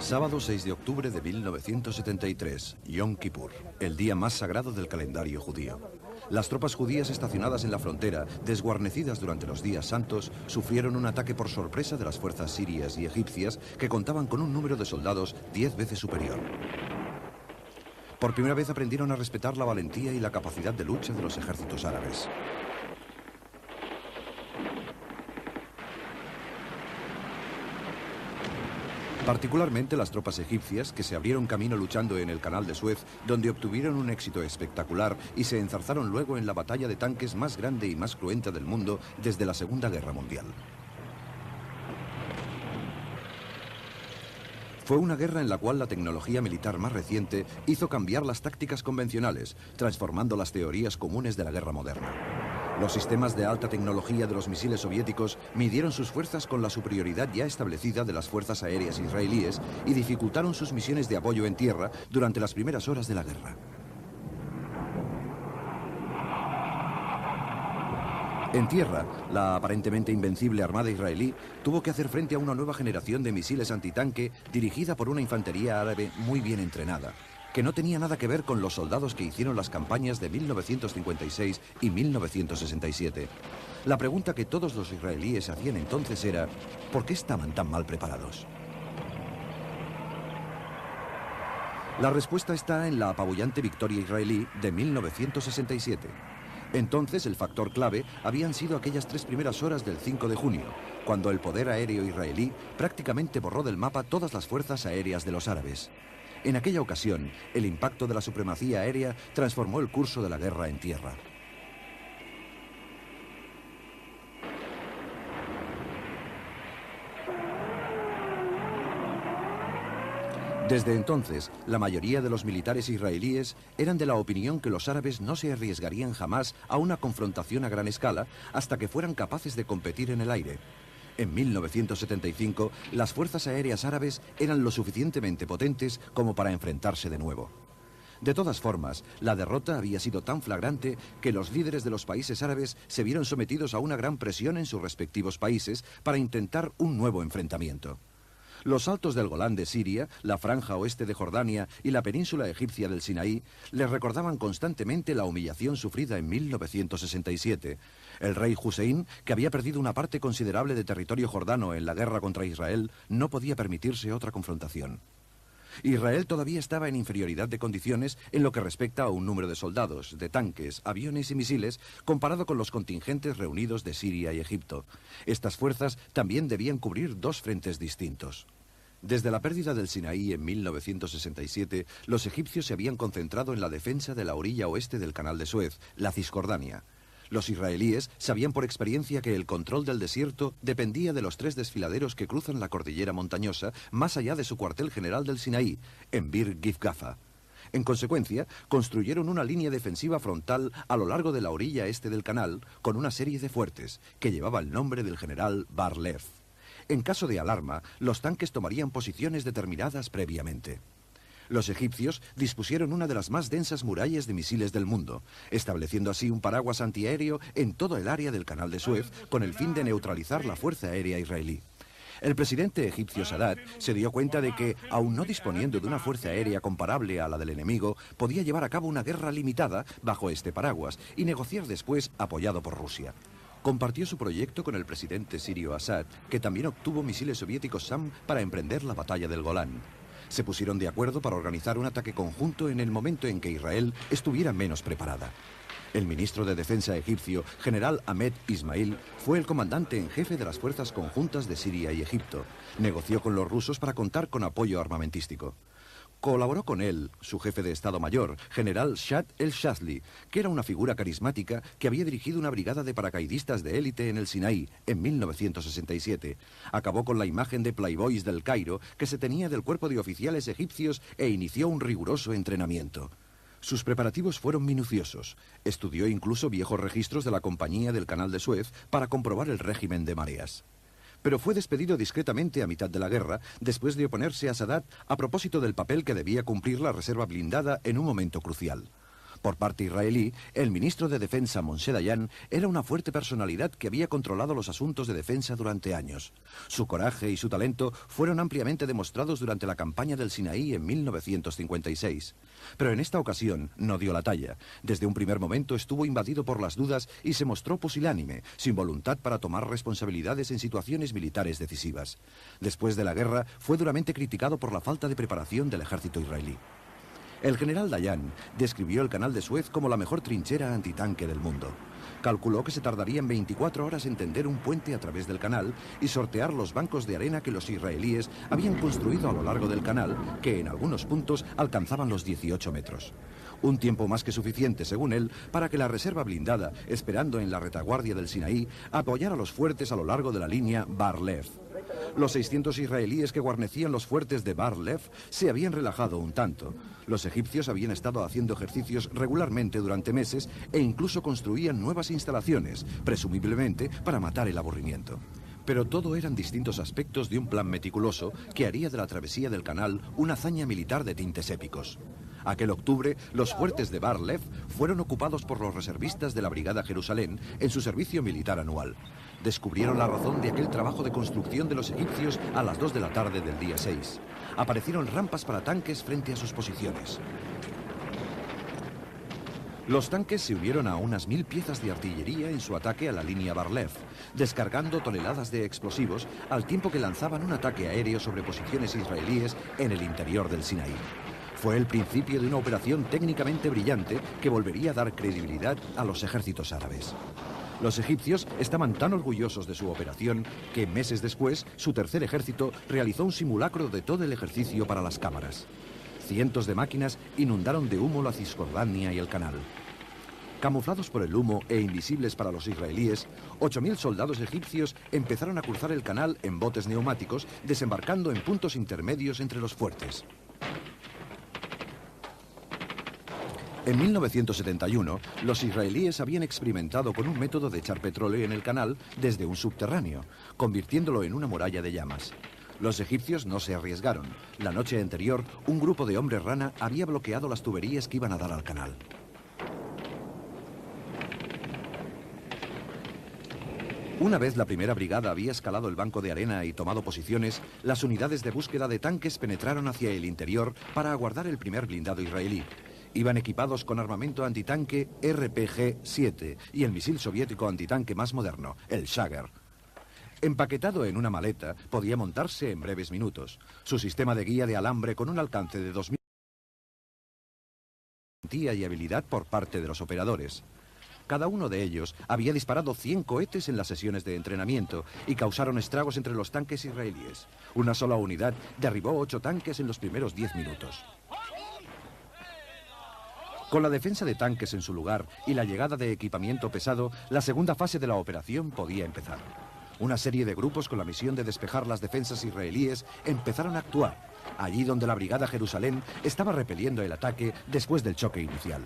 Sábado 6 de octubre de 1973, Yom Kippur, el día más sagrado del calendario judío. Las tropas judías estacionadas en la frontera, desguarnecidas durante los días santos, sufrieron un ataque por sorpresa de las fuerzas sirias y egipcias que contaban con un número de soldados 10 veces superior. Por primera vez aprendieron a respetar la valentía y la capacidad de lucha de los ejércitos árabes. Particularmente las tropas egipcias, que se abrieron camino luchando en el Canal de Suez, donde obtuvieron un éxito espectacular y se enzarzaron luego en la batalla de tanques más grande y más cruenta del mundo desde la Segunda Guerra Mundial. Fue una guerra en la cual la tecnología militar más reciente hizo cambiar las tácticas convencionales, transformando las teorías comunes de la guerra moderna. Los sistemas de alta tecnología de los misiles soviéticos midieron sus fuerzas con la superioridad ya establecida de las fuerzas aéreas israelíes y dificultaron sus misiones de apoyo en tierra durante las primeras horas de la guerra. En tierra, la aparentemente invencible armada israelí tuvo que hacer frente a una nueva generación de misiles antitanque dirigida por una infantería árabe muy bien entrenada, que no tenía nada que ver con los soldados que hicieron las campañas de 1956 y 1967. La pregunta que todos los israelíes hacían entonces era, ¿por qué estaban tan mal preparados? La respuesta está en la apabullante victoria israelí de 1967. Entonces el factor clave habían sido aquellas 3 primeras horas del 5 de junio, cuando el poder aéreo israelí prácticamente borró del mapa todas las fuerzas aéreas de los árabes. En aquella ocasión, el impacto de la supremacía aérea transformó el curso de la guerra en tierra. Desde entonces, la mayoría de los militares israelíes eran de la opinión que los árabes no se arriesgarían jamás a una confrontación a gran escala hasta que fueran capaces de competir en el aire. En 1975, las fuerzas aéreas árabes eran lo suficientemente potentes como para enfrentarse de nuevo. De todas formas, la derrota había sido tan flagrante que los líderes de los países árabes se vieron sometidos a una gran presión en sus respectivos países para intentar un nuevo enfrentamiento. Los altos del Golán de Siria, la franja oeste de Jordania y la península egipcia del Sinaí les recordaban constantemente la humillación sufrida en 1967. El rey Hussein, que había perdido una parte considerable de territorio jordano en la guerra contra Israel, no podía permitirse otra confrontación. Israel todavía estaba en inferioridad de condiciones en lo que respecta a un número de soldados, de tanques, aviones y misiles, comparado con los contingentes reunidos de Siria y Egipto. Estas fuerzas también debían cubrir 2 frentes distintos. Desde la pérdida del Sinaí en 1967, los egipcios se habían concentrado en la defensa de la orilla oeste del Canal de Suez, la Cisjordania. Los israelíes sabían por experiencia que el control del desierto dependía de los 3 desfiladeros que cruzan la cordillera montañosa más allá de su cuartel general del Sinaí, en Bir Gifgafa. En consecuencia, construyeron una línea defensiva frontal a lo largo de la orilla este del canal con una serie de fuertes que llevaba el nombre del general Bar-Lev. En caso de alarma, los tanques tomarían posiciones determinadas previamente. Los egipcios dispusieron una de las más densas murallas de misiles del mundo, estableciendo así un paraguas antiaéreo en todo el área del Canal de Suez con el fin de neutralizar la fuerza aérea israelí. El presidente egipcio Sadat se dio cuenta de que, aun no disponiendo de una fuerza aérea comparable a la del enemigo, podía llevar a cabo una guerra limitada bajo este paraguas y negociar después apoyado por Rusia. Compartió su proyecto con el presidente sirio Assad, que también obtuvo misiles soviéticos SAM para emprender la batalla del Golán. Se pusieron de acuerdo para organizar un ataque conjunto en el momento en que Israel estuviera menos preparada. El ministro de Defensa egipcio, general Ahmed Ismail, fue el comandante en jefe de las fuerzas conjuntas de Siria y Egipto. Negoció con los rusos para contar con apoyo armamentístico. Colaboró con él su jefe de Estado Mayor, general Shad el-Shazli, que era una figura carismática que había dirigido una brigada de paracaidistas de élite en el Sinaí en 1967. Acabó con la imagen de playboys del Cairo que se tenía del cuerpo de oficiales egipcios e inició un riguroso entrenamiento. Sus preparativos fueron minuciosos. Estudió incluso viejos registros de la Compañía del Canal de Suez para comprobar el régimen de mareas. Pero fue despedido discretamente a mitad de la guerra, después de oponerse a Sadat a propósito del papel que debía cumplir la reserva blindada en un momento crucial. Por parte israelí, el ministro de Defensa Moshe Dayan era una fuerte personalidad que había controlado los asuntos de defensa durante años. Su coraje y su talento fueron ampliamente demostrados durante la campaña del Sinaí en 1956. Pero en esta ocasión no dio la talla. Desde un primer momento estuvo invadido por las dudas y se mostró pusilánime, sin voluntad para tomar responsabilidades en situaciones militares decisivas. Después de la guerra, fue duramente criticado por la falta de preparación del ejército israelí. El general Dayan describió el canal de Suez como la mejor trinchera antitanque del mundo. Calculó que se tardarían 24 horas en tender un puente a través del canal y sortear los bancos de arena que los israelíes habían construido a lo largo del canal, que en algunos puntos alcanzaban los 18 metros. Un tiempo más que suficiente, según él, para que la reserva blindada, esperando en la retaguardia del Sinaí, apoyara los fuertes a lo largo de la línea Bar-Lev. Los 600 israelíes que guarnecían los fuertes de Bar-Lev se habían relajado un tanto. Los egipcios habían estado haciendo ejercicios regularmente durante meses e incluso construían nuevas instalaciones, presumiblemente para matar el aburrimiento. Pero todo eran distintos aspectos de un plan meticuloso que haría de la travesía del canal una hazaña militar de tintes épicos. Aquel octubre, los fuertes de Bar-Lev fueron ocupados por los reservistas de la Brigada Jerusalén en su servicio militar anual. Descubrieron la razón de aquel trabajo de construcción de los egipcios a las 2 de la tarde del día 6. Aparecieron rampas para tanques frente a sus posiciones. Los tanques se unieron a unas 1000 piezas de artillería en su ataque a la línea Bar-Lev, descargando toneladas de explosivos al tiempo que lanzaban un ataque aéreo sobre posiciones israelíes en el interior del Sinaí. Fue el principio de una operación técnicamente brillante que volvería a dar credibilidad a los ejércitos árabes. Los egipcios estaban tan orgullosos de su operación que meses después su tercer ejército realizó un simulacro de todo el ejercicio para las cámaras. Cientos de máquinas inundaron de humo la Cisjordania y el canal. Camuflados por el humo e invisibles para los israelíes, 8000 soldados egipcios empezaron a cruzar el canal en botes neumáticos, desembarcando en puntos intermedios entre los fuertes. En 1971, los israelíes habían experimentado con un método de echar petróleo en el canal desde un subterráneo, convirtiéndolo en una muralla de llamas. Los egipcios no se arriesgaron. La noche anterior, un grupo de hombres rana había bloqueado las tuberías que iban a dar al canal. Una vez la primera brigada había escalado el banco de arena y tomado posiciones, las unidades de búsqueda de tanques penetraron hacia el interior para aguardar el primer blindado israelí. Iban equipados con armamento antitanque RPG-7 y el misil soviético antitanque más moderno, el Shager. Empaquetado en una maleta, podía montarse en breves minutos. Su sistema de guía de alambre con un alcance de 2000 y habilidad por parte de los operadores. Cada uno de ellos había disparado 100 cohetes en las sesiones de entrenamiento y causaron estragos entre los tanques israelíes. Una sola unidad derribó 8 tanques en los primeros 10 minutos. Con la defensa de tanques en su lugar y la llegada de equipamiento pesado, la segunda fase de la operación podía empezar. Una serie de grupos con la misión de despejar las defensas israelíes empezaron a actuar, allí donde la Brigada Jerusalén estaba repeliendo el ataque después del choque inicial.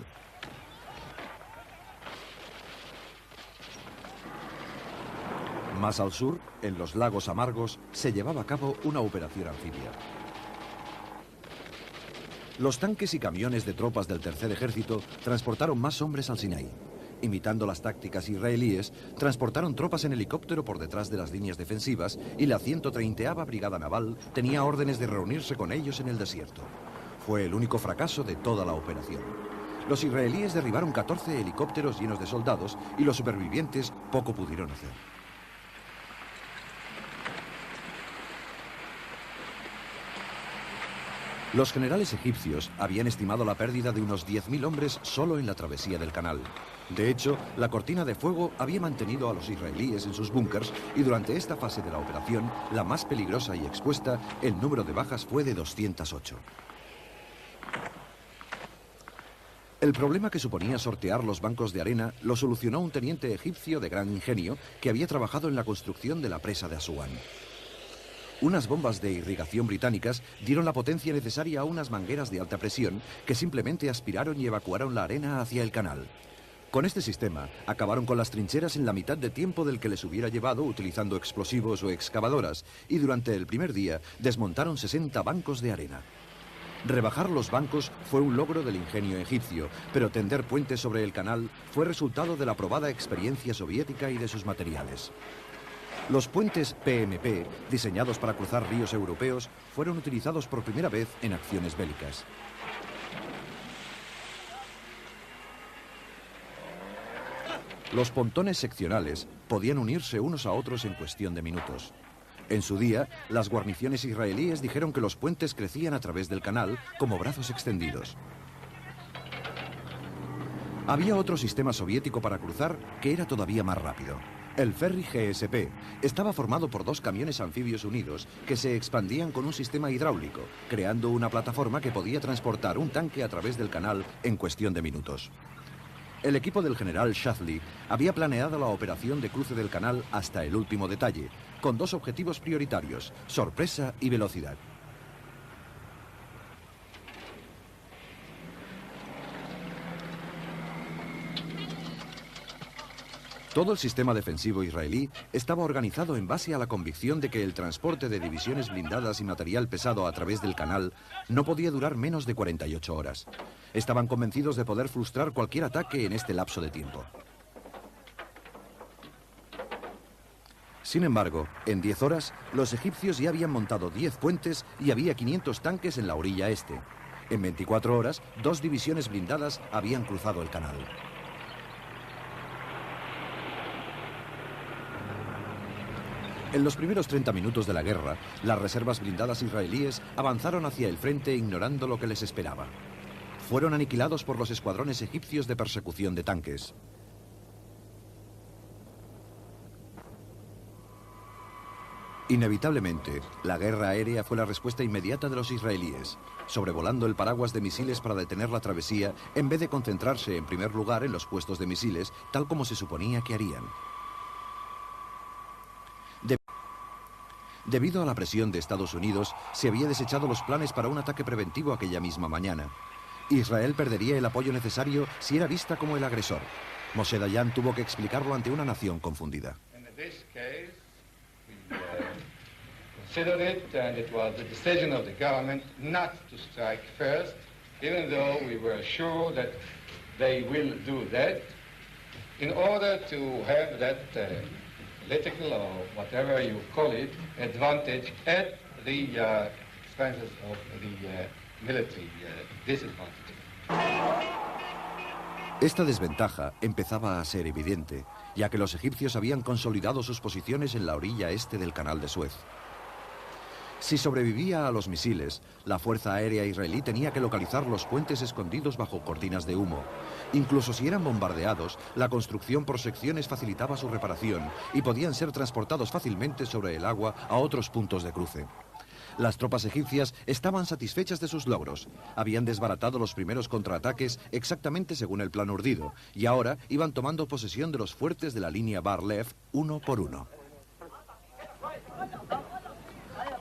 Más al sur, en los lagos amargos, se llevaba a cabo una operación anfibia. Los tanques y camiones de tropas del Tercer Ejército transportaron más hombres al Sinaí. Imitando las tácticas israelíes, transportaron tropas en helicóptero por detrás de las líneas defensivas y la 130ª Brigada Naval tenía órdenes de reunirse con ellos en el desierto. Fue el único fracaso de toda la operación. Los israelíes derribaron 14 helicópteros llenos de soldados y los supervivientes poco pudieron hacer. Los generales egipcios habían estimado la pérdida de unos 10.000 hombres solo en la travesía del canal. De hecho, la cortina de fuego había mantenido a los israelíes en sus búnkers y durante esta fase de la operación, la más peligrosa y expuesta, el número de bajas fue de 208. El problema que suponía sortear los bancos de arena lo solucionó un teniente egipcio de gran ingenio que había trabajado en la construcción de la presa de Asuán. Unas bombas de irrigación británicas dieron la potencia necesaria a unas mangueras de alta presión que simplemente aspiraron y evacuaron la arena hacia el canal. Con este sistema, acabaron con las trincheras en la mitad de tiempo del que les hubiera llevado utilizando explosivos o excavadoras, y durante el primer día desmontaron 60 bancos de arena. Rebajar los bancos fue un logro del ingenio egipcio, pero tender puentes sobre el canal fue resultado de la probada experiencia soviética y de sus materiales. Los puentes PMP, diseñados para cruzar ríos europeos, fueron utilizados por primera vez en acciones bélicas. Los pontones seccionales podían unirse unos a otros en cuestión de minutos. En su día, las guarniciones israelíes dijeron que los puentes crecían a través del canal como brazos extendidos. Había otro sistema soviético para cruzar que era todavía más rápido. El ferry GSP estaba formado por dos camiones anfibios unidos que se expandían con un sistema hidráulico, creando una plataforma que podía transportar un tanque a través del canal en cuestión de minutos. El equipo del general Shadley había planeado la operación de cruce del canal hasta el último detalle, con dos objetivos prioritarios: sorpresa y velocidad. Todo el sistema defensivo israelí estaba organizado en base a la convicción de que el transporte de divisiones blindadas y material pesado a través del canal no podía durar menos de 48 horas. Estaban convencidos de poder frustrar cualquier ataque en este lapso de tiempo. Sin embargo, en 10 horas, los egipcios ya habían montado 10 puentes y había 500 tanques en la orilla este. En 24 horas, 2 divisiones blindadas habían cruzado el canal. En los primeros 30 minutos de la guerra, las reservas blindadas israelíes avanzaron hacia el frente ignorando lo que les esperaba. Fueron aniquilados por los escuadrones egipcios de persecución de tanques. Inevitablemente, la guerra aérea fue la respuesta inmediata de los israelíes, sobrevolando el paraguas de misiles para detener la travesía en vez de concentrarse en primer lugar en los puestos de misiles, tal como se suponía que harían. Debido a la presión de Estados Unidos, se había desechado los planes para un ataque preventivo aquella misma mañana. Israel perdería el apoyo necesario si era vista como el agresor. Moshe Dayan tuvo que explicarlo ante una nación confundida. Considered it, and it was the decision of the government not to strike first, even though we were sure that they will do that, in order to have that political or whatever you call it advantage at the expenses of the military disadvantage. Esta desventaja empezaba a ser evidente, ya que los egipcios habían consolidado sus posiciones en la orilla este del Canal de Suez. Si sobrevivía a los misiles, la Fuerza Aérea israelí tenía que localizar los puentes escondidos bajo cortinas de humo. Incluso si eran bombardeados, la construcción por secciones facilitaba su reparación y podían ser transportados fácilmente sobre el agua a otros puntos de cruce. Las tropas egipcias estaban satisfechas de sus logros. Habían desbaratado los primeros contraataques exactamente según el plan urdido y ahora iban tomando posesión de los fuertes de la línea Bar-Lev uno por uno.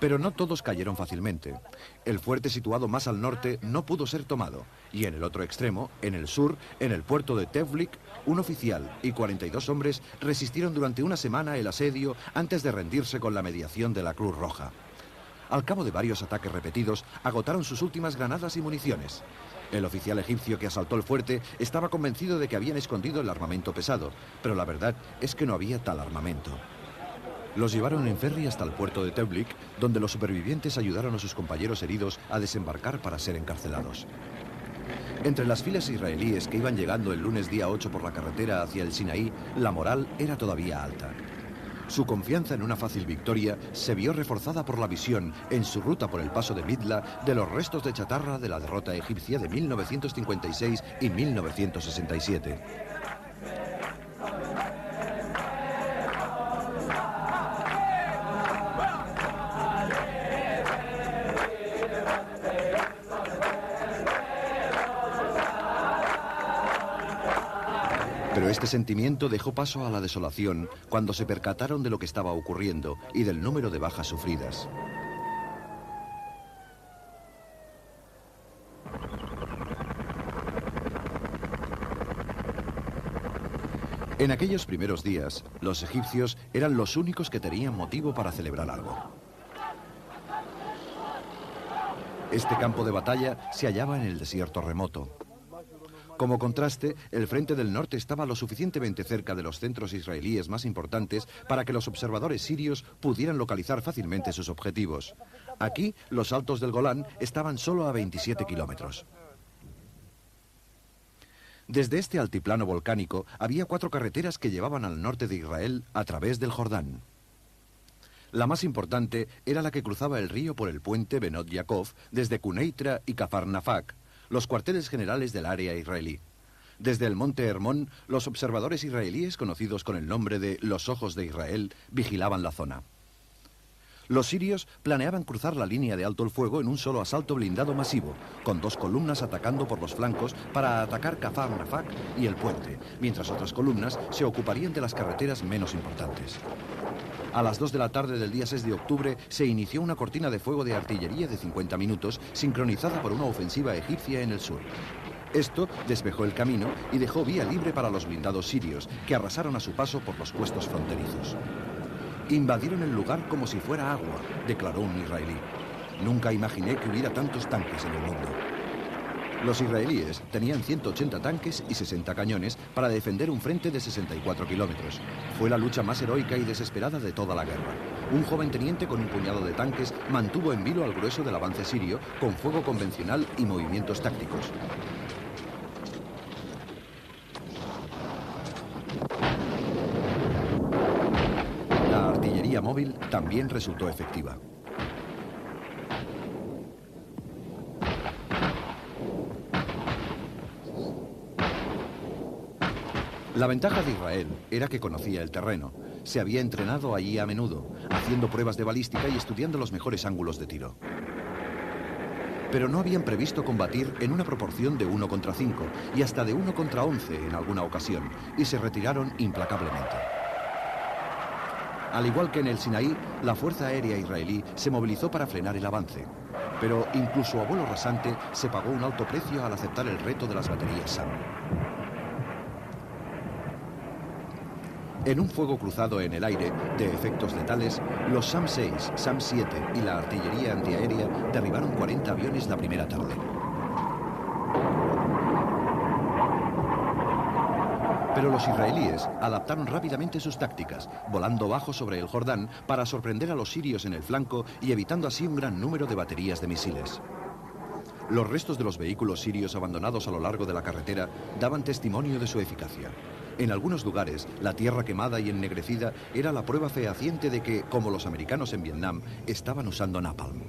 Pero no todos cayeron fácilmente. El fuerte situado más al norte no pudo ser tomado, y en el otro extremo, en el sur, en el puerto de Tevlik, un oficial y 42 hombres resistieron durante una semana el asedio antes de rendirse con la mediación de la Cruz Roja. Al cabo de varios ataques repetidos, agotaron sus últimas granadas y municiones. El oficial egipcio que asaltó el fuerte estaba convencido de que habían escondido el armamento pesado, pero la verdad es que no había tal armamento. Los llevaron en ferry hasta el puerto de Tevlik, donde los supervivientes ayudaron a sus compañeros heridos a desembarcar para ser encarcelados. Entre las filas israelíes que iban llegando el lunes día 8 por la carretera hacia el Sinaí, la moral era todavía alta. Su confianza en una fácil victoria se vio reforzada por la visión, en su ruta por el paso de Midla, de los restos de chatarra de la derrota egipcia de 1956 y 1967. Pero este sentimiento dejó paso a la desolación cuando se percataron de lo que estaba ocurriendo y del número de bajas sufridas. En aquellos primeros días, los egipcios eran los únicos que tenían motivo para celebrar algo. Este campo de batalla se hallaba en el desierto remoto. Como contraste, el frente del norte estaba lo suficientemente cerca de los centros israelíes más importantes para que los observadores sirios pudieran localizar fácilmente sus objetivos. Aquí, los altos del Golán estaban solo a 27 kilómetros. Desde este altiplano volcánico había 4 carreteras que llevaban al norte de Israel a través del Jordán. La más importante era la que cruzaba el río por el puente Benot Yaakov desde Quneitra y Kfar Nafak, los cuarteles generales del área israelí. Desde el monte Hermón, los observadores israelíes, conocidos con el nombre de los Ojos de Israel, vigilaban la zona. Los sirios planeaban cruzar la línea de alto el fuego en un solo asalto blindado masivo, con 2 columnas atacando por los flancos para atacar Kfar Nafak y el puente, mientras otras columnas se ocuparían de las carreteras menos importantes. A las 2 de la tarde del día 6 de octubre se inició una cortina de fuego de artillería de 50 minutos, sincronizada por una ofensiva egipcia en el sur. Esto despejó el camino y dejó vía libre para los blindados sirios, que arrasaron a su paso por los puestos fronterizos. Invadieron el lugar como si fuera agua, declaró un israelí. Nunca imaginé que hubiera tantos tanques en el mundo. Los israelíes tenían 180 tanques y 60 cañones para defender un frente de 64 kilómetros. Fue la lucha más heroica y desesperada de toda la guerra. Un joven teniente con un puñado de tanques mantuvo en vilo al grueso del avance sirio con fuego convencional y movimientos tácticos. La artillería móvil también resultó efectiva. La ventaja de Israel era que conocía el terreno. Se había entrenado allí a menudo, haciendo pruebas de balística y estudiando los mejores ángulos de tiro. Pero no habían previsto combatir en una proporción de 1 contra 5 y hasta de 1 contra 11 en alguna ocasión, y se retiraron implacablemente. Al igual que en el Sinaí, la Fuerza Aérea Israelí se movilizó para frenar el avance. Pero incluso a vuelo rasante se pagó un alto precio al aceptar el reto de las baterías SAM. En un fuego cruzado en el aire de efectos letales, los SAM-6, SAM-7 y la artillería antiaérea derribaron 40 aviones la primera tarde. Pero los israelíes adaptaron rápidamente sus tácticas, volando bajo sobre el Jordán para sorprender a los sirios en el flanco y evitando así un gran número de baterías de misiles. Los restos de los vehículos sirios abandonados a lo largo de la carretera daban testimonio de su eficacia. En algunos lugares, la tierra quemada y ennegrecida era la prueba fehaciente de que, como los americanos en Vietnam, estaban usando napalm.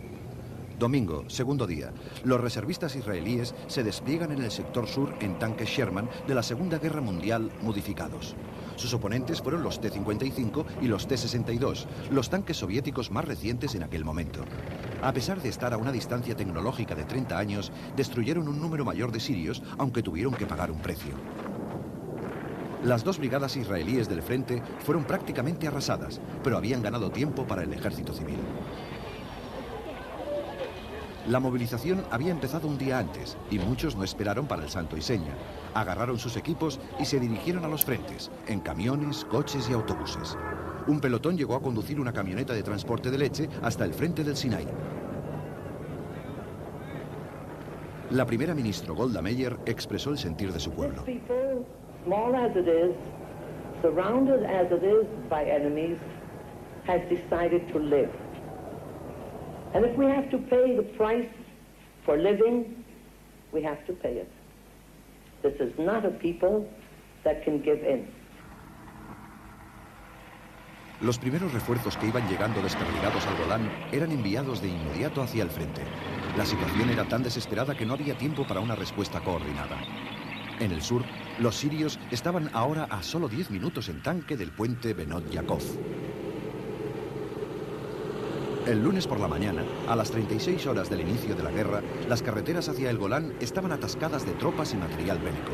Domingo, segundo día, los reservistas israelíes se despliegan en el sector sur en tanques Sherman de la Segunda Guerra Mundial modificados. Sus oponentes fueron los T-55 y los T-62, los tanques soviéticos más recientes en aquel momento. A pesar de estar a una distancia tecnológica de 30 años, destruyeron un número mayor de sirios, aunque tuvieron que pagar un precio. Las 2 brigadas israelíes del frente fueron prácticamente arrasadas, pero habían ganado tiempo para el ejército civil. La movilización había empezado un día antes y muchos no esperaron para el santo y seña. Agarraron sus equipos y se dirigieron a los frentes, en camiones, coches y autobuses. Un pelotón llegó a conducir una camioneta de transporte de leche hasta el frente del Sinaí. La primera ministra Golda Meir expresó el sentir de su pueblo. Small as it is, surrounded as it is by enemies, has decided to live. And if we have to pay the price for living, we have to pay it. This is not a people that can give in. Los primeros refuerzos que iban llegando desperdigados al Golán eran enviados de inmediato hacia el frente. La situación era tan desesperada que no había tiempo para una respuesta coordinada. En el sur, los sirios estaban ahora a solo 10 minutos en tanque del puente Benot Yaakov. El lunes por la mañana, a las 36 horas del inicio de la guerra, las carreteras hacia el Golán estaban atascadas de tropas y material bélico.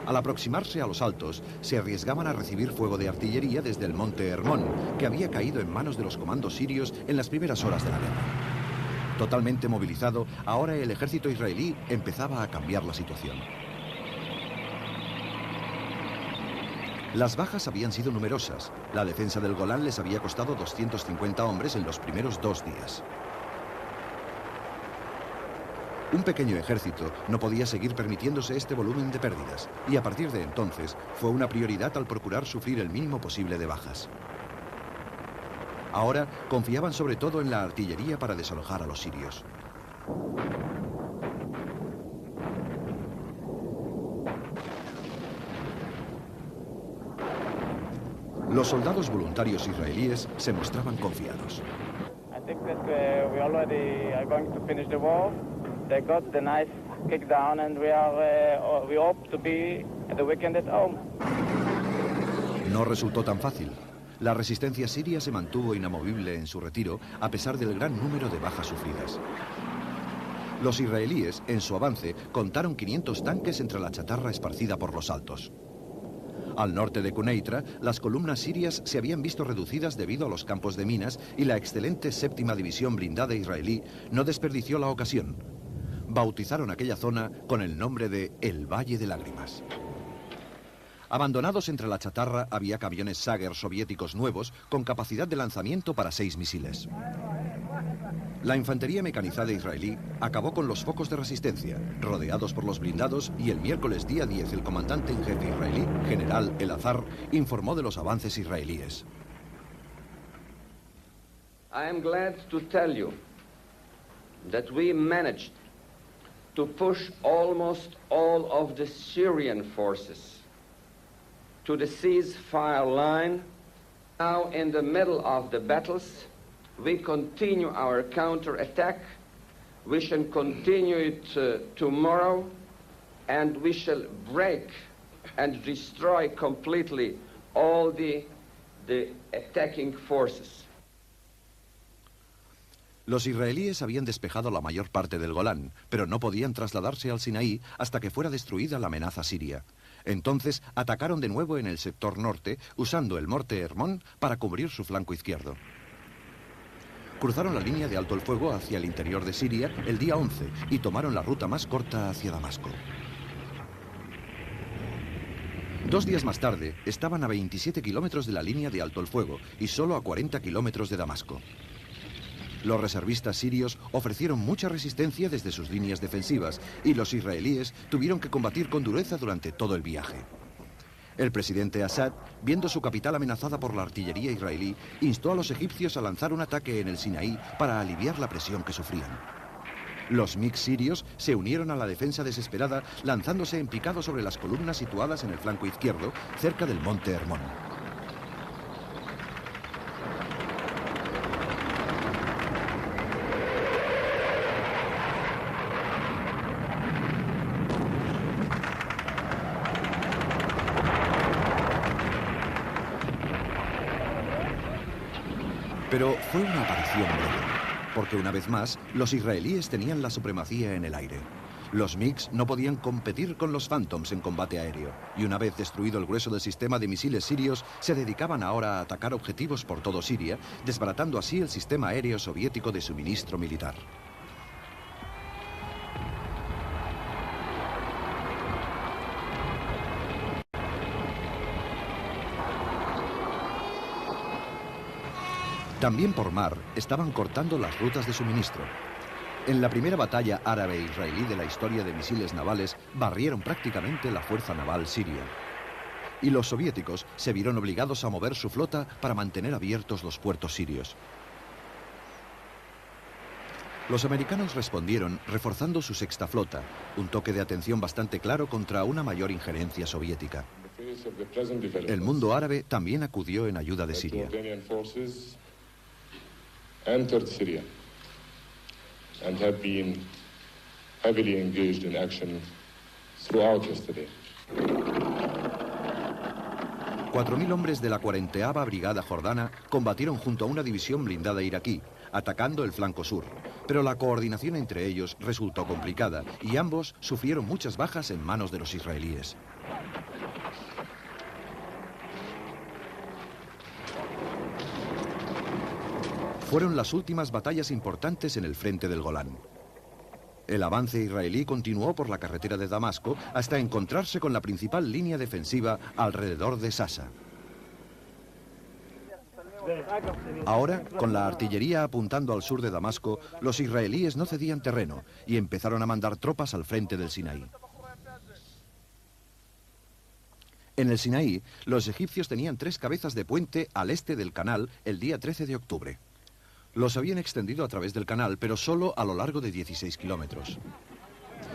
Al aproximarse a los altos, se arriesgaban a recibir fuego de artillería desde el monte Hermón, que había caído en manos de los comandos sirios en las primeras horas de la guerra. Totalmente movilizado, ahora el ejército israelí empezaba a cambiar la situación. Las bajas habían sido numerosas. La defensa del Golán les había costado 250 hombres en los primeros 2 días. Un pequeño ejército no podía seguir permitiéndose este volumen de pérdidas, y a partir de entonces fue una prioridad al procurar sufrir el mínimo posible de bajas. Ahora confiaban sobre todo en la artillería para desalojar a los sirios. Los soldados voluntarios israelíes se mostraban confiados. No resultó tan fácil. La resistencia siria se mantuvo inamovible en su retiro a pesar del gran número de bajas sufridas. Los israelíes, en su avance, contaron 500 tanques entre la chatarra esparcida por los altos. Al norte de Quneitra, las columnas sirias se habían visto reducidas debido a los campos de minas y la excelente 7ª división blindada israelí no desperdició la ocasión. Bautizaron aquella zona con el nombre de El Valle de Lágrimas. Abandonados entre la chatarra había camiones Sager soviéticos nuevos con capacidad de lanzamiento para 6 misiles. La infantería mecanizada israelí acabó con los focos de resistencia, rodeados por los blindados, y el miércoles día 10 el comandante en jefe israelí, general El-Azhar, informó de los avances israelíes. I am glad to tell you that we managed to push almost all of the Syrian forces to the ceasefire line. Now in the middle of the battles, we continue our counter-attack. We shall continue it tomorrow, and we shall break and destroy completely all the attacking forces. Los israelíes habían despejado la mayor parte del Golán, pero no podían trasladarse al Sinaí hasta que fuera destruida la amenaza siria. Entonces atacaron de nuevo en el sector norte, usando el Monte Hermón para cubrir su flanco izquierdo. Cruzaron la línea de alto el fuego hacia el interior de Siria el día 11 y tomaron la ruta más corta hacia Damasco. 2 días más tarde, estaban a 27 kilómetros de la línea de alto el fuego y solo a 40 kilómetros de Damasco. Los reservistas sirios ofrecieron mucha resistencia desde sus líneas defensivas y los israelíes tuvieron que combatir con dureza durante todo el viaje. El presidente Assad, viendo su capital amenazada por la artillería israelí, instó a los egipcios a lanzar un ataque en el Sinaí para aliviar la presión que sufrían. Los MiG sirios se unieron a la defensa desesperada, lanzándose en picado sobre las columnas situadas en el flanco izquierdo, cerca del Monte Hermón. Pero fue una aparición breve, porque una vez más, los israelíes tenían la supremacía en el aire. Los MiGs no podían competir con los Phantoms en combate aéreo, y una vez destruido el grueso del sistema de misiles sirios, se dedicaban ahora a atacar objetivos por todo Siria, desbaratando así el sistema aéreo soviético de suministro militar. También por mar estaban cortando las rutas de suministro. En la primera batalla árabe-israelí de la historia de misiles navales, barrieron prácticamente la fuerza naval siria. Y los soviéticos se vieron obligados a mover su flota para mantener abiertos los puertos sirios. Los americanos respondieron reforzando su sexta flota, un toque de atención bastante claro contra una mayor injerencia soviética. El mundo árabe también acudió en ayuda de Siria. Entered Syria and have been heavily engaged in action throughout yesterday. 4.000 hombres de la 40ª Brigada Jordana combatieron junto a una división blindada iraquí, atacando el flanco sur. Pero la coordinación entre ellos resultó complicada y ambos sufrieron muchas bajas en manos de los israelíes. Fueron las últimas batallas importantes en el frente del Golán. El avance israelí continuó por la carretera de Damasco hasta encontrarse con la principal línea defensiva alrededor de Sasa. Ahora, con la artillería apuntando al sur de Damasco, los israelíes no cedían terreno y empezaron a mandar tropas al frente del Sinaí. En el Sinaí, los egipcios tenían 3 cabezas de puente al este del canal el día 13 de octubre. Los habían extendido a través del canal, pero solo a lo largo de 16 kilómetros.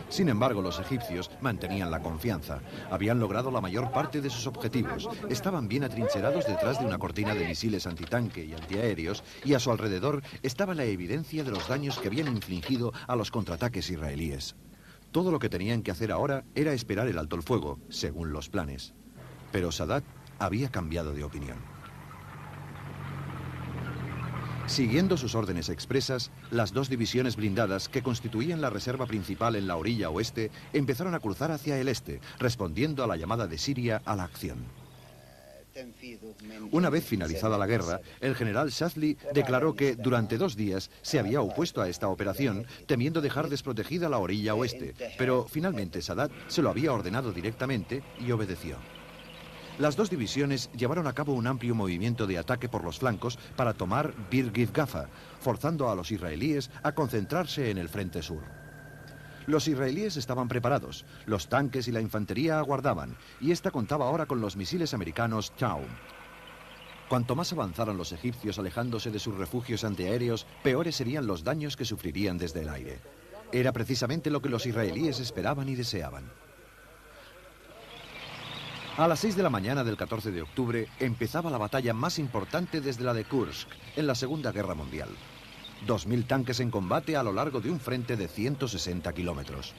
Sin embargo, los egipcios mantenían la confianza. Habían logrado la mayor parte de sus objetivos. Estaban bien atrincherados detrás de una cortina de misiles antitanque y antiaéreos, y a su alrededor estaba la evidencia de los daños que habían infligido a los contraataques israelíes. Todo lo que tenían que hacer ahora era esperar el alto el fuego, según los planes. Pero Sadat había cambiado de opinión. Siguiendo sus órdenes expresas, las 2 divisiones blindadas que constituían la reserva principal en la orilla oeste empezaron a cruzar hacia el este, respondiendo a la llamada de Siria a la acción. Una vez finalizada la guerra, el general Shazli declaró que durante 2 días se había opuesto a esta operación, temiendo dejar desprotegida la orilla oeste, pero finalmente Sadat se lo había ordenado directamente y obedeció. Las 2 divisiones llevaron a cabo un amplio movimiento de ataque por los flancos para tomar Bir Gifgafa, forzando a los israelíes a concentrarse en el frente sur. Los israelíes estaban preparados, los tanques y la infantería aguardaban, y esta contaba ahora con los misiles americanos Chaum. Cuanto más avanzaran los egipcios alejándose de sus refugios antiaéreos, peores serían los daños que sufrirían desde el aire. Era precisamente lo que los israelíes esperaban y deseaban. A las 6 de la mañana del 14 de octubre empezaba la batalla más importante desde la de Kursk, en la Segunda Guerra Mundial. 2000 tanques en combate a lo largo de un frente de 160 kilómetros.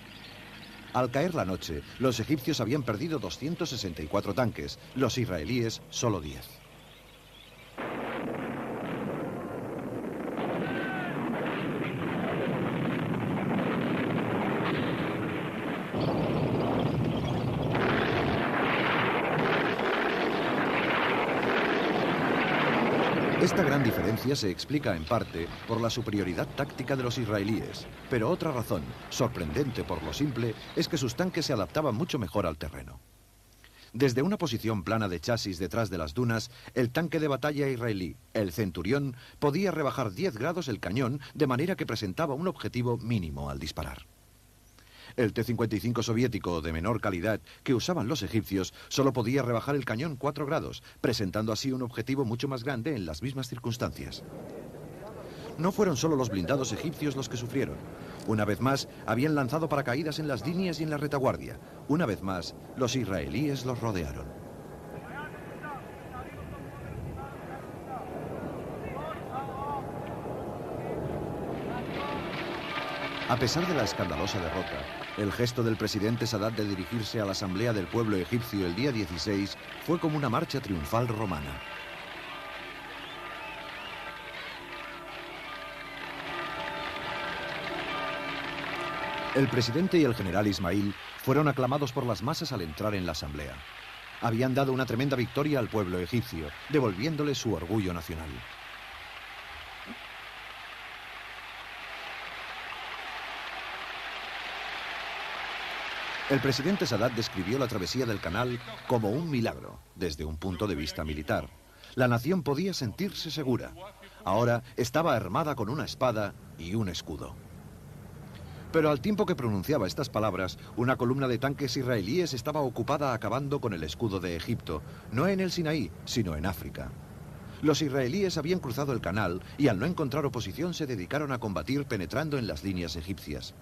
Al caer la noche, los egipcios habían perdido 264 tanques, los israelíes solo 10. Esta gran diferencia se explica en parte por la superioridad táctica de los israelíes, pero otra razón, sorprendente por lo simple, es que sus tanques se adaptaban mucho mejor al terreno. Desde una posición plana de chasis detrás de las dunas, el tanque de batalla israelí, el Centurión, podía rebajar 10 grados el cañón de manera que presentaba un objetivo mínimo al disparar. El T-55 soviético de menor calidad que usaban los egipcios solo podía rebajar el cañón 4 grados, presentando así un objetivo mucho más grande en las mismas circunstancias. No fueron solo los blindados egipcios los que sufrieron. Una vez más, habían lanzado paracaídas en las líneas y en la retaguardia. Una vez más, los israelíes los rodearon. A pesar de la escandalosa derrota, el gesto del presidente Sadat de dirigirse a la Asamblea del Pueblo Egipcio el día 16 fue como una marcha triunfal romana. El presidente y el general Ismail fueron aclamados por las masas al entrar en la Asamblea. Habían dado una tremenda victoria al pueblo egipcio, devolviéndole su orgullo nacional. El presidente Sadat describió la travesía del canal como un milagro, desde un punto de vista militar. La nación podía sentirse segura. Ahora estaba armada con una espada y un escudo. Pero al tiempo que pronunciaba estas palabras, una columna de tanques israelíes estaba ocupada acabando con el escudo de Egipto, no en el Sinaí, sino en África. Los israelíes habían cruzado el canal y al no encontrar oposición se dedicaron a combatir penetrando en las líneas egipcias.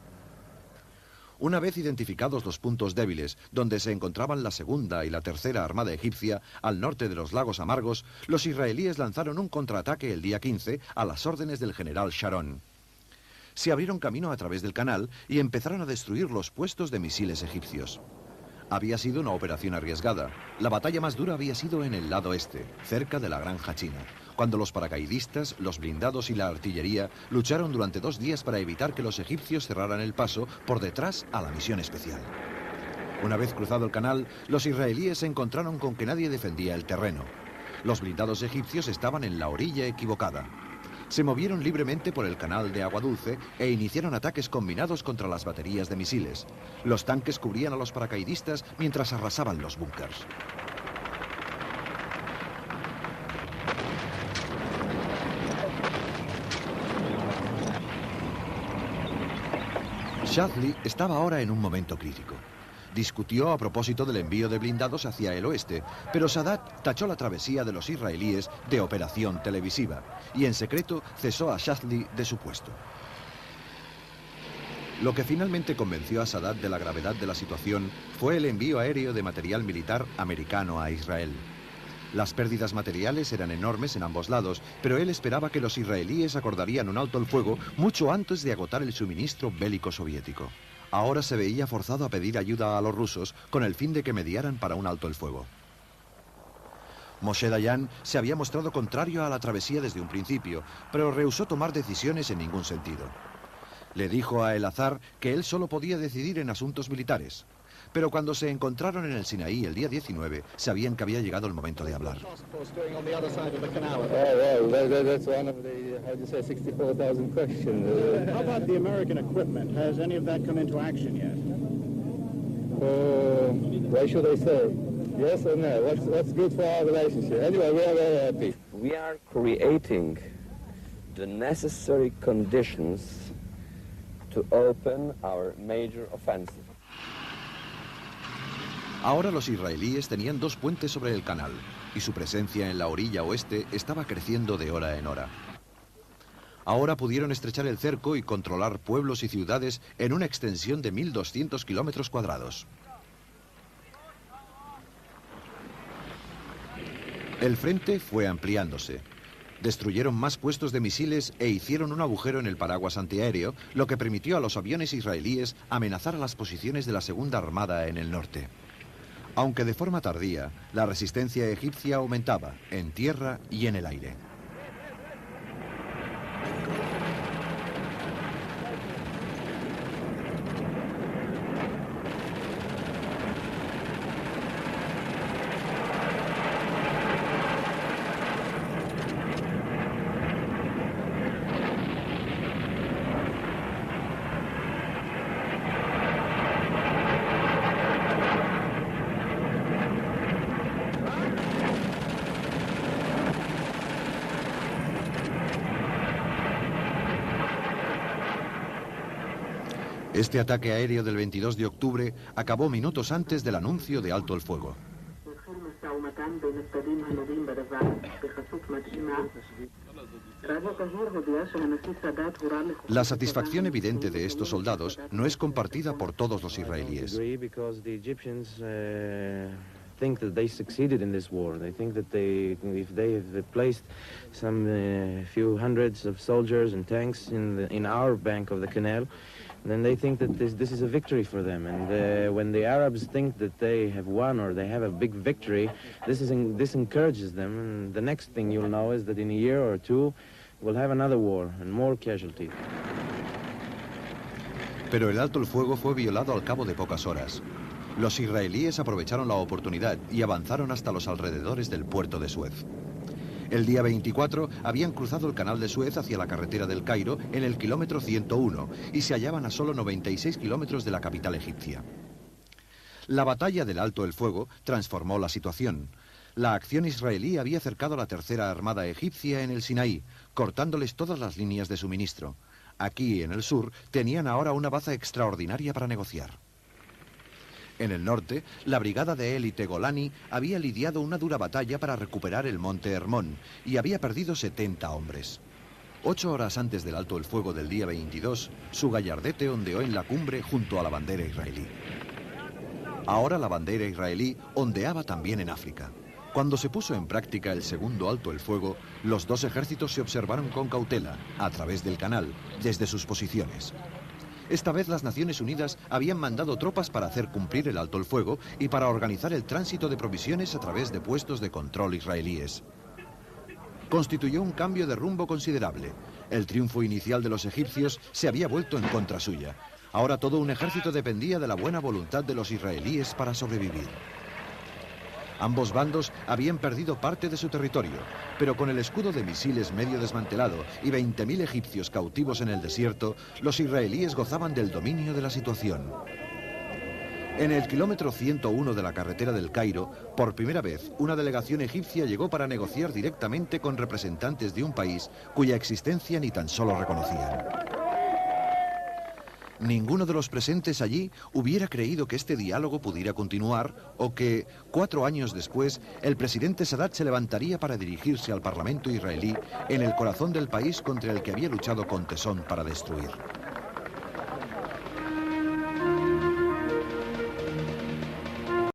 Una vez identificados los puntos débiles, donde se encontraban la segunda y la tercera armada egipcia, al norte de los lagos Amargos, los israelíes lanzaron un contraataque el día 15 a las órdenes del general Sharon. Se abrieron camino a través del canal y empezaron a destruir los puestos de misiles egipcios. Había sido una operación arriesgada. La batalla más dura había sido en el lado este, cerca de la Granja China, cuando los paracaidistas, los blindados y la artillería lucharon durante 2 días para evitar que los egipcios cerraran el paso por detrás a la misión especial. Una vez cruzado el canal, los israelíes se encontraron con que nadie defendía el terreno. Los blindados egipcios estaban en la orilla equivocada. Se movieron libremente por el canal de Agua Dulce e iniciaron ataques combinados contra las baterías de misiles. Los tanques cubrían a los paracaidistas mientras arrasaban los búnkers. Shadley estaba ahora en un momento crítico. Discutió a propósito del envío de blindados hacia el oeste, pero Sadat tachó la travesía de los israelíes de operación televisiva y en secreto cesó a Shadley de su puesto. Lo que finalmente convenció a Sadat de la gravedad de la situación fue el envío aéreo de material militar americano a Israel. Las pérdidas materiales eran enormes en ambos lados, pero él esperaba que los israelíes acordarían un alto el fuego mucho antes de agotar el suministro bélico soviético. Ahora se veía forzado a pedir ayuda a los rusos con el fin de que mediaran para un alto el fuego. Moshe Dayan se había mostrado contrario a la travesía desde un principio, pero rehusó tomar decisiones en ningún sentido. Le dijo a El-Azhar que él solo podía decidir en asuntos militares. Pero cuando se encontraron en el Sinaí el día 19, sabían que había llegado el momento de hablar. We are creating the necessary conditions to open our major offensive. Ahora los israelíes tenían dos puentes sobre el canal y su presencia en la orilla oeste estaba creciendo de hora en hora. Ahora pudieron estrechar el cerco y controlar pueblos y ciudades en una extensión de 1.200 kilómetros cuadrados. El frente fue ampliándose. Destruyeron más puestos de misiles e hicieron un agujero en el paraguas antiaéreo, lo que permitió a los aviones israelíes amenazar a las posiciones de la Segunda Armada en el norte. Aunque de forma tardía, la resistencia egipcia aumentaba en tierra y en el aire. Este ataque aéreo del 22 de octubre acabó minutos antes del anuncio de alto el fuego. La satisfacción evidente de estos soldados no es compartida por todos los israelíes. Think that they succeeded in this war. They think that if they have placed some few hundreds of soldiers and tanks in our bank of the canal, then they think that this is a victory for them. And when the Arabs think that they have won or they have a big victory, this encourages them. And the next thing you'll know is that in a year or two, we'll have another war and more casualties. Pero el alto el fuego fue violado al cabo de pocas horas. Los israelíes aprovecharon la oportunidad y avanzaron hasta los alrededores del puerto de Suez. El día 24 habían cruzado el canal de Suez hacia la carretera del Cairo en el kilómetro 101 y se hallaban a solo 96 kilómetros de la capital egipcia. La batalla del alto el fuego transformó la situación. La acción israelí había cercado a la tercera armada egipcia en el Sinaí, cortándoles todas las líneas de suministro. Aquí, en el sur, tenían ahora una baza extraordinaria para negociar. En el norte, la brigada de élite Golani había lidiado una dura batalla para recuperar el monte Hermón y había perdido 70 hombres. 8 horas antes del alto el fuego del día 22, su gallardete ondeó en la cumbre junto a la bandera israelí. Ahora la bandera israelí ondeaba también en África. Cuando se puso en práctica el segundo alto el fuego, los dos ejércitos se observaron con cautela, a través del canal, desde sus posiciones. Esta vez las Naciones Unidas habían mandado tropas para hacer cumplir el alto el fuego y para organizar el tránsito de provisiones a través de puestos de control israelíes. Constituyó un cambio de rumbo considerable. El triunfo inicial de los egipcios se había vuelto en contra suya. Ahora todo un ejército dependía de la buena voluntad de los israelíes para sobrevivir. Ambos bandos habían perdido parte de su territorio, pero con el escudo de misiles medio desmantelado y 20.000 egipcios cautivos en el desierto, los israelíes gozaban del dominio de la situación. En el kilómetro 101 de la carretera del Cairo, por primera vez, una delegación egipcia llegó para negociar directamente con representantes de un país cuya existencia ni tan solo reconocían. ninguno de los presentes allí hubiera creído que este diálogo pudiera continuar o que, 4 años después, el presidente Sadat se levantaría para dirigirse al Parlamento israelí en el corazón del país contra el que había luchado con tesón para destruir.